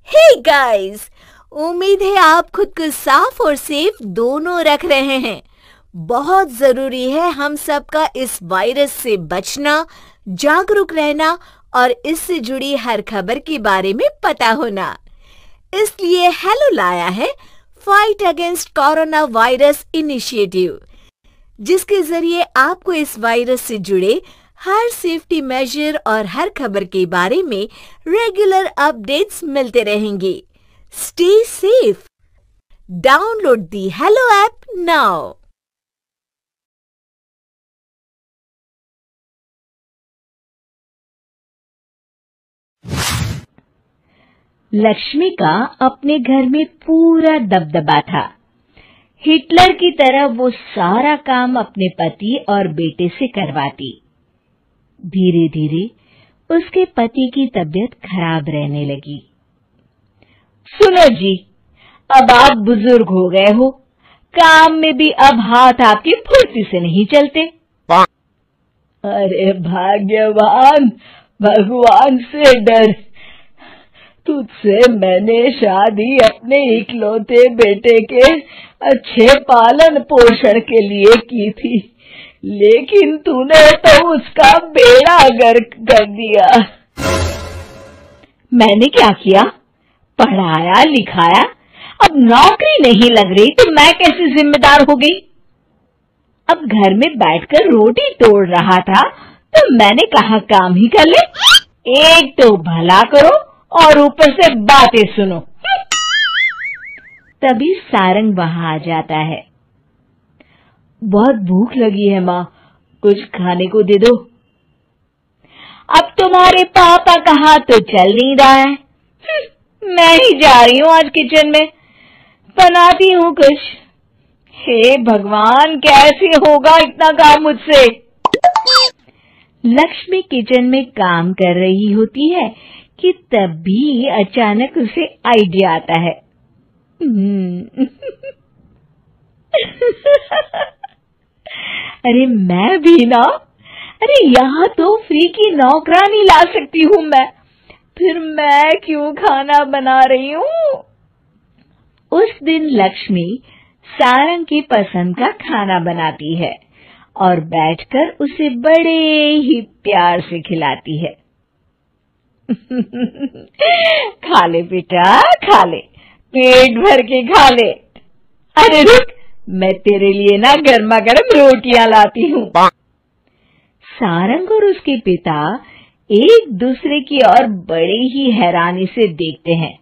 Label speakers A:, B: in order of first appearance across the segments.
A: Hey guys, उम्मीद है आप खुद को साफ और सेफ दोनों रख रहे हैं। बहुत जरूरी है हम सबका इस वायरस से बचना, जागरूक रहना और इससे जुड़ी हर खबर के बारे में पता होना। इसलिए हेलो लाया है fight against corona virus initiative, जिसके जरिए आपको इस वायरस से जुड़े हर सेफ्टी मेजर और हर खबर के बारे में रेगुलर अपडेट्स मिलते रहेंगे। Stay safe. Download the hello app now.
B: Lakshmi का अपने घर में पूरा दबदबा था। हिटलर की तरह वो सारा काम अपने पति और बेटे से करवाती। धीरे धीरे उसके पति की तबीयत खराब रहने लगी। सुनो जी, अब आप बुजुर्ग हो गए हो, काम में भी अब हाथ आपकी फुर्ती से नहीं चलते। अरे भाग्यवान, भगवान से डर। तुझसे मैंने शादी अपने इकलौते बेटे के अच्छे पालन पोषण के लिए की थी, लेकिन तूने तो उसका बेड़ा गर्क कर दिया। मैंने क्या किया? पढ़ाया लिखाया, अब नौकरी नहीं लग रही तो मैं कैसे जिम्मेदार हो गई? अब घर में बैठकर रोटी तोड़ रहा था तो मैंने कहा काम ही कर ले। एक तो भला करो और ऊपर से बातें सुनो। तभी सारंग वहां आ जाता है। बहुत भूख लगी है माँ, कुछ खाने को दे दो। अब तुम्हारे पापा कहा तो चल नहीं रहा है। मैं ही जा रही हूँ आज किचन में, बनाती हूँ कुछ। हे भगवान, कैसे होगा इतना काम मुझसे? लक्ष्मी किचन में काम कर रही होती है कि तभी अचानक उसे आइडिया आता है। अरे मैं भी ना, अरे यहाँ तो फ्री की नौकरानी ला सकती हूँ मैं, फिर मैं क्यों खाना बना रही हूँ? उस दिन लक्ष्मी सारंग की पसंद का खाना बनाती है और बैठकर उसे बड़े ही प्यार से खिलाती है। खा ले बेटा, खा ले, पेट भर के खा ले। अरे रुक, मैं तेरे लिए ना गर्मा गर्म रोटियां लाती हूँ। सारंग और उसके पिता एक दूसरे की ओर बड़े ही हैरानी से देखते हैं।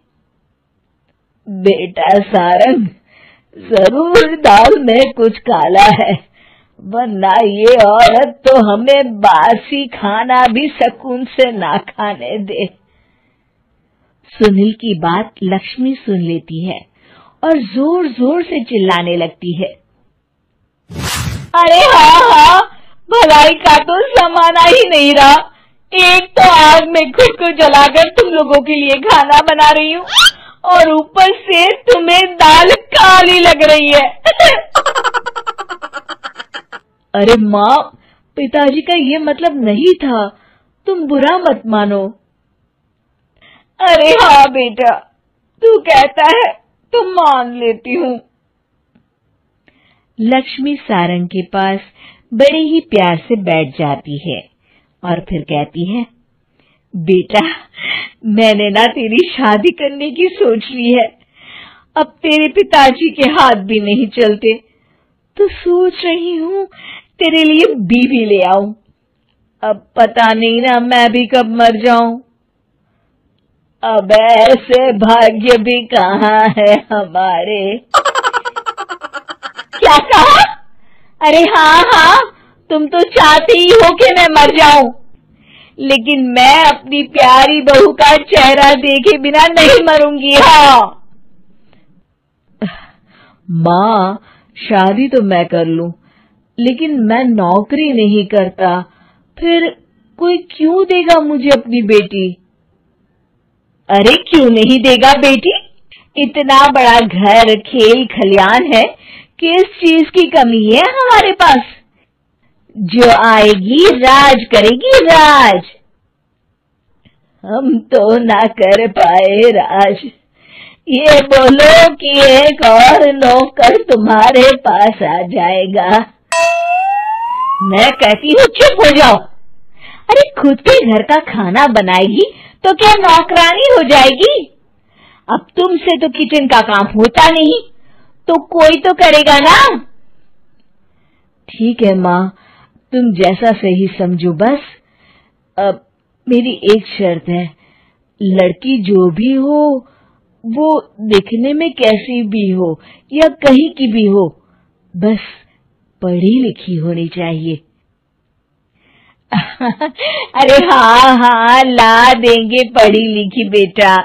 B: बेटा सारंग, जरूर दाल में कुछ काला है, वरना ये औरत तो हमें बासी खाना भी सुकून से ना खाने दे। सुनील की बात लक्ष्मी सुन लेती है और जोर जोर से चिल्लाने लगती है। अरे हाँ, भलाई का तो जमाना ही नहीं रहा। एक तो आग में खुद को जलाकर तुम लोगों के लिए खाना बना रही हूँ और ऊपर से तुम्हें दाल काली लग रही है। अरे माँ, पिताजी का ये मतलब नहीं था, तुम बुरा मत मानो। अरे हाँ बेटा, तू कहता है तो मान लेती हूँ। लक्ष्मी सारंग के पास बड़े ही प्यार से बैठ जाती है और फिर कहती है, बेटा मैंने ना तेरी शादी करने की सोच ली है। अब तेरे पिताजी के हाथ भी नहीं चलते, तो सोच रही हूँ तेरे लिए बीवी ले आऊं। अब पता नहीं ना मैं भी कब मर जाऊं। अब ऐसे भाग्य भी कहाँ है हमारे। क्या कहा? अरे हाँ हाँ, तुम तो चाहती ही हो कि मैं मर जाऊं, लेकिन मैं अपनी प्यारी बहू का चेहरा देखे बिना नहीं मरूंगी। हाँ माँ, शादी तो मैं कर लूं, लेकिन मैं नौकरी नहीं करता, फिर कोई क्यों देगा मुझे अपनी बेटी? अरे क्यों नहीं देगा बेटी? इतना बड़ा घर, खेल खलियान है, किस चीज की कमी है हमारे पास? जो आएगी राज करेगी, राज। हम तो ना कर पाए राज। ये बोलो कि एक और नौकर तुम्हारे पास आ जाएगा। मैं कहती हूँ चुप हो जाओ। अरे खुद के घर का खाना बनाएगी तो क्या नौकरानी हो जाएगी? अब तुमसे तो किचन का काम होता नहीं, तो कोई तो करेगा ना। ठीक है माँ, तुम जैसा सही समझो बस। अब मेरी एक शर्त है, लड़की जो भी हो वो दिखने में कैसी भी हो या कहीं की भी हो, बस पढ़ी लिखी होनी चाहिए। अरे हाँ हाँ, ला देंगे पढ़ी लिखी बेटा,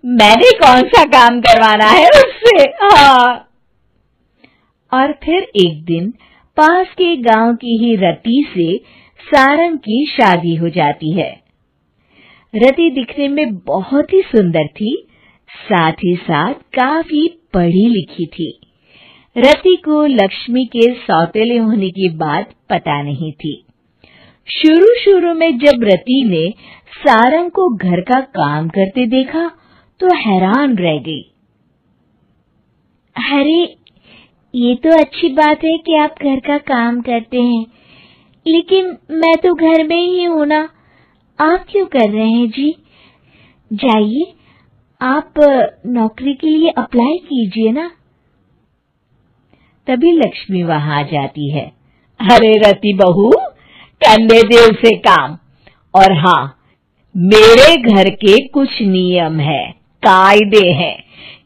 B: मैंने कौन सा काम करवाना है उससे। हाँ। और फिर एक दिन पास के गांव की ही रति से सारंग की शादी हो जाती है। रति दिखने में बहुत ही सुंदर थी, साथ ही साथ काफी पढ़ी लिखी थी। रति को लक्ष्मी के सौतेले होने की बात पता नहीं थी। शुरू में जब रति ने सारंग को घर का काम करते देखा तो हैरान रह गई। अरे ये तो अच्छी बात है कि आप घर का काम करते हैं, लेकिन मैं तो घर में ही हूं ना, आप क्यों कर रहे हैं जी? जाइए आप नौकरी के लिए अप्लाई कीजिए ना। तभी लक्ष्मी वहां आ जाती है। अरे रति बहू, करने दे उसे काम। और हाँ, मेरे घर के कुछ नियम है, कायदे हैं,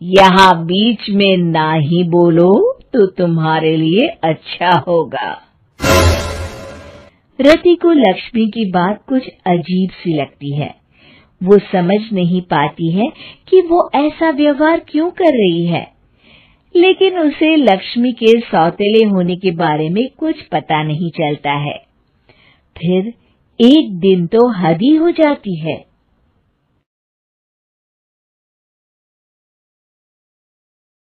B: यहाँ बीच में ना ही बोलो तो तुम्हारे लिए अच्छा होगा। रति को लक्ष्मी की बात कुछ अजीब सी लगती है। वो समझ नहीं पाती है कि वो ऐसा व्यवहार क्यों कर रही है, लेकिन उसे लक्ष्मी के सौतेले होने के बारे में कुछ पता नहीं चलता है। फिर एक दिन तो हद ही हो जाती है।